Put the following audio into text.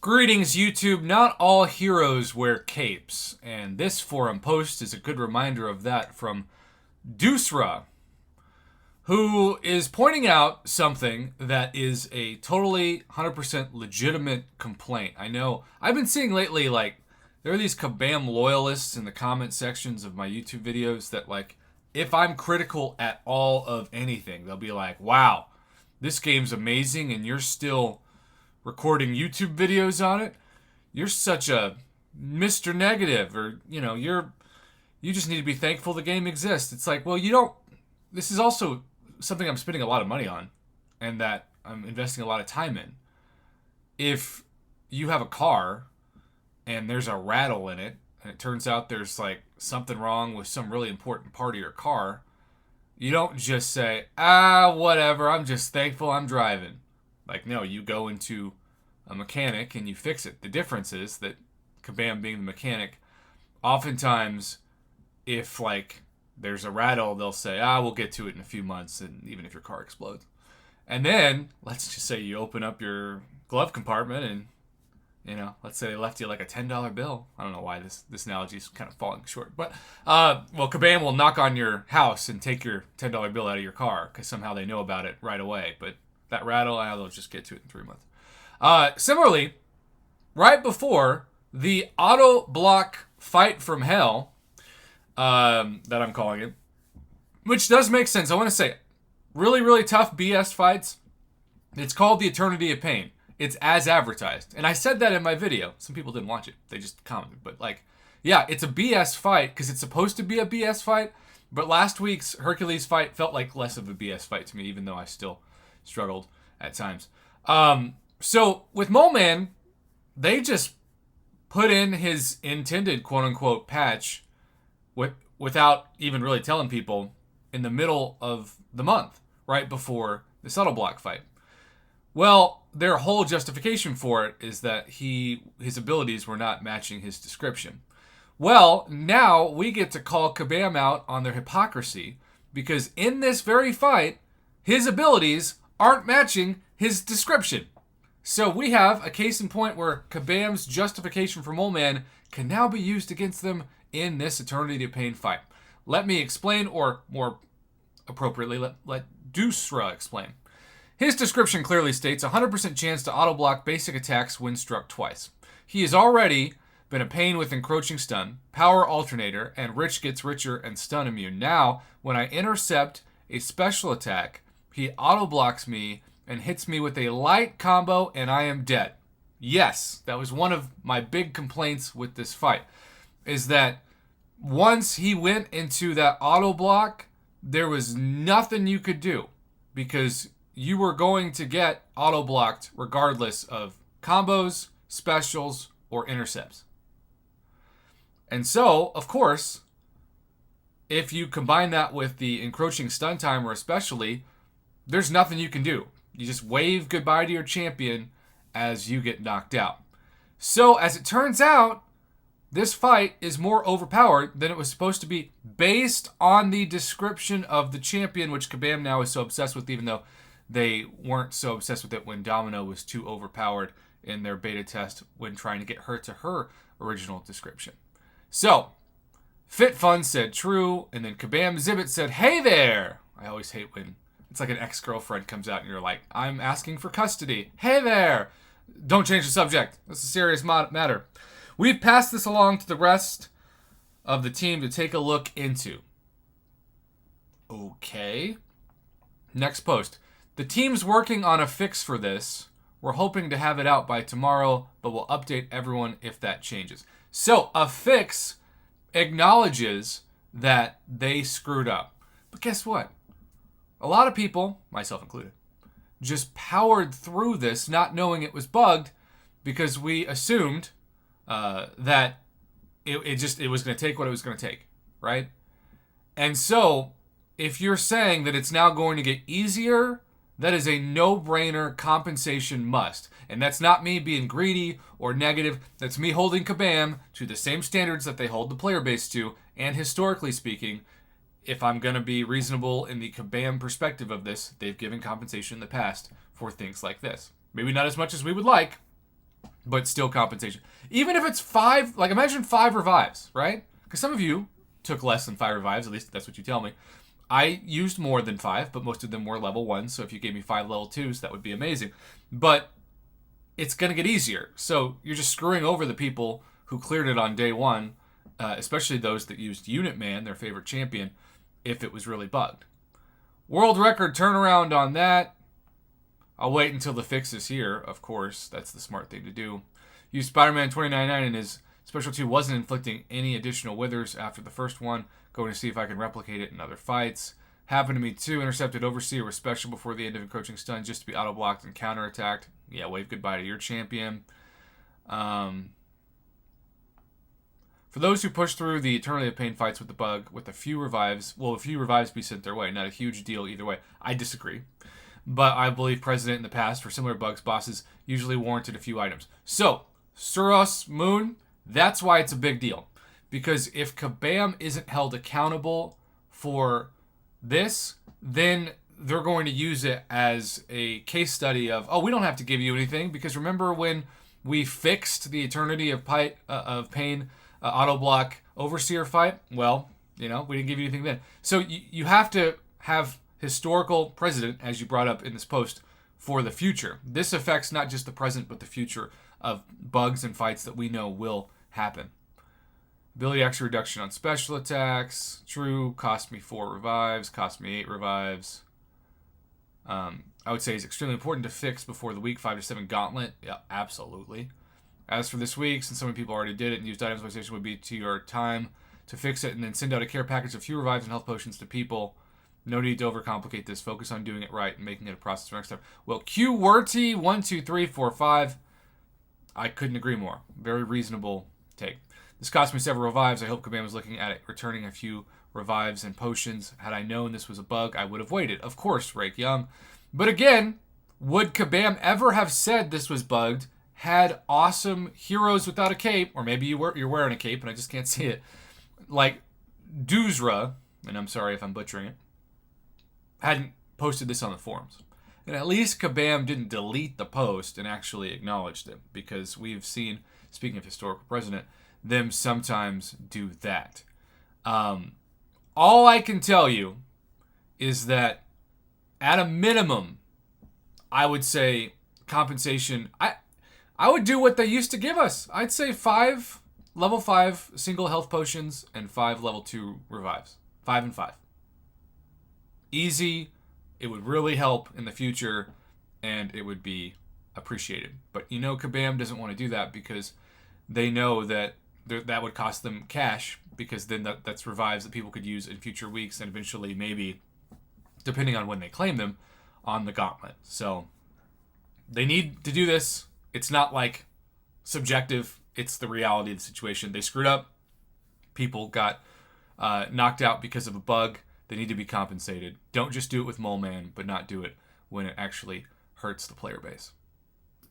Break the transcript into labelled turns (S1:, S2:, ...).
S1: Greetings, YouTube. Not all heroes wear capes, and this forum post is a good reminder of that from Dusra, who is pointing out something that is a totally 100% legitimate complaint. I know I've been seeing lately, there are these Kabam loyalists in the comment sections of my YouTube videos that, if I'm critical at all of anything, they'll be like, wow, this game's amazing, and you're still recording YouTube videos on it. You're such a Mr. Negative, or you just need to be thankful the game exists. It's like, well, you don't. This is also something I'm spending a lot of money on, and that I'm investing a lot of time in. If you have a car and there's a rattle in it, and it turns out there's something wrong with some really important part of your car, you don't just say, whatever, I'm just thankful I'm driving. No, you go into a mechanic and you fix it. The difference is that Kabam being the mechanic, oftentimes, if there's a rattle, they'll say, we'll get to it in a few months, and even if your car explodes. And then, let's just say you open up your glove compartment and, let's say they left you a $10 bill. I don't know why this analogy is kind of falling short. But, Kabam will knock on your house and take your $10 bill out of your car because somehow they know about it right away. But that rattle, they'll just get to it in 3 months. Similarly, right before the auto block fight from hell, that I'm calling it, which does make sense. I want to say, really, really tough BS fights. It's called the Eternity of Pain. It's as advertised. And I said that in my video. Some people didn't watch it. They just commented. But yeah, it's a BS fight because it's supposed to be a BS fight. But last week's Hercules fight felt like less of a BS fight to me, even though I still struggled at times. So with Mole Man, they just put in his intended quote-unquote patch without even really telling people in the middle of the month, right before the Subtle Block fight. Well, their whole justification for it is that his abilities were not matching his description. Well, now we get to call Kabam out on their hypocrisy because in this very fight, his abilities aren't matching his description. So we have a case in point where Kabam's justification for Mole Man can now be used against them in this Eternity of Pain fight. Let me explain, or more appropriately, let Dusra explain. His description clearly states 100% chance to auto-block basic attacks when struck twice. He has already been a pain with encroaching stun, power alternator, and rich gets richer and stun immune. Now, when I intercept a special attack, he auto-blocks me and hits me with a light combo and I am dead. Yes, that was one of my big complaints with this fight, is that once he went into that auto-block, there was nothing you could do because you were going to get auto-blocked regardless of combos, specials, or intercepts. And so, of course, if you combine that with the encroaching stun timer especially, there's nothing you can do. You just wave goodbye to your champion as you get knocked out. So, as it turns out, this fight is more overpowered than it was supposed to be based on the description of the champion, which Kabam now is so obsessed with, even though they weren't so obsessed with it when Domino was too overpowered in their beta test when trying to get her to her original description. So, FitFun said true, and then Kabam Zibbit said, hey there! I always hate when it's like an ex-girlfriend comes out and you're like, I'm asking for custody. Hey there! Don't change the subject. That's a serious matter. We've passed this along to the rest of the team to take a look into. Okay. Next post. The team's working on a fix for this. We're hoping to have it out by tomorrow, but we'll update everyone if that changes. So, a fix acknowledges that they screwed up. But guess what? A lot of people, myself included, just powered through this not knowing it was bugged because we assumed that it was going to take what it was going to take, right? And so, if you're saying that it's now going to get easier, that is a no-brainer compensation must. And that's not me being greedy or negative. That's me holding Kabam to the same standards that they hold the player base to. And historically speaking, if I'm going to be reasonable in the Kabam perspective of this, they've given compensation in the past for things like this. Maybe not as much as we would like, but still compensation. Even if it's 5, like imagine 5 revives, right? Because some of you took less than 5 revives, at least that's what you tell me. I used more than 5, but most of them were level 1s, so if you gave me 5 level 2s, that would be amazing. But it's going to get easier. So you're just screwing over the people who cleared it on day 1, especially those that used Unit Man, their favorite champion, if it was really bugged. World record turnaround on that. I'll wait until the fix is here, of course. That's the smart thing to do. Use Spider-Man 2099 and his Special 2 wasn't inflicting any additional withers after the first one. Going to see if I can replicate it in other fights. Happened to me too. Intercepted Overseer was special before the end of encroaching stun just to be auto-blocked and counterattacked. Yeah, wave goodbye to your champion. For those who push through the Eternity of Pain fights with the bug, with a few revives be sent their way. Not a huge deal either way. I disagree. But I believe President in the past, for similar bugs, bosses usually warranted a few items. So, Suros Moon, that's why it's a big deal. Because if Kabam isn't held accountable for this, then they're going to use it as a case study of, oh, we don't have to give you anything. Because remember when we fixed the Eternity of Pain auto block Overseer fight? Well, we didn't give you anything then. So you have to have historical precedent, as you brought up in this post, for the future. This affects not just the present, but the future of bugs and fights that we know will happen. Ability action reduction on special attacks. True. Cost me 4 revives. Cost me 8 revives. I would say is extremely important to fix before the week 5 to 7 gauntlet. Yeah, absolutely. As for this week, since so many people already did it and used items, my suggestion would be to your time to fix it and then send out a care package of few revives and health potions to people. No need to overcomplicate this. Focus on doing it right and making it a process for next time. Well, QWERTY12345. I couldn't agree more. Very reasonable take. This cost me several revives. I hope Kabam was looking at it, returning a few revives and potions. Had I known this was a bug, I would have waited. Of course, Rake Young. But again, would Kabam ever have said this was bugged had awesome heroes without a cape, or maybe you're wearing a cape and I just can't see it, like Duzra, and I'm sorry if I'm butchering it, hadn't posted this on the forums? And at least Kabam didn't delete the post and actually acknowledged it, because we've seen, speaking of historical precedent, them sometimes do that. All I can tell you is that at a minimum, I would say compensation, I would do what they used to give us. I'd say 5 level 5 single health potions and 5 level 2 revives. 5 and 5. Easy. It would really help in the future, and it would be appreciated. But Kabam doesn't want to do that because they know that that would cost them cash, because then that's revives that people could use in future weeks and eventually maybe, depending on when they claim them, on the gauntlet. So they need to do this. It's not like subjective. It's the reality of the situation. They screwed up. People got knocked out because of a bug. They need to be compensated. Don't just do it with Mole Man, but not do it when it actually hurts the player base.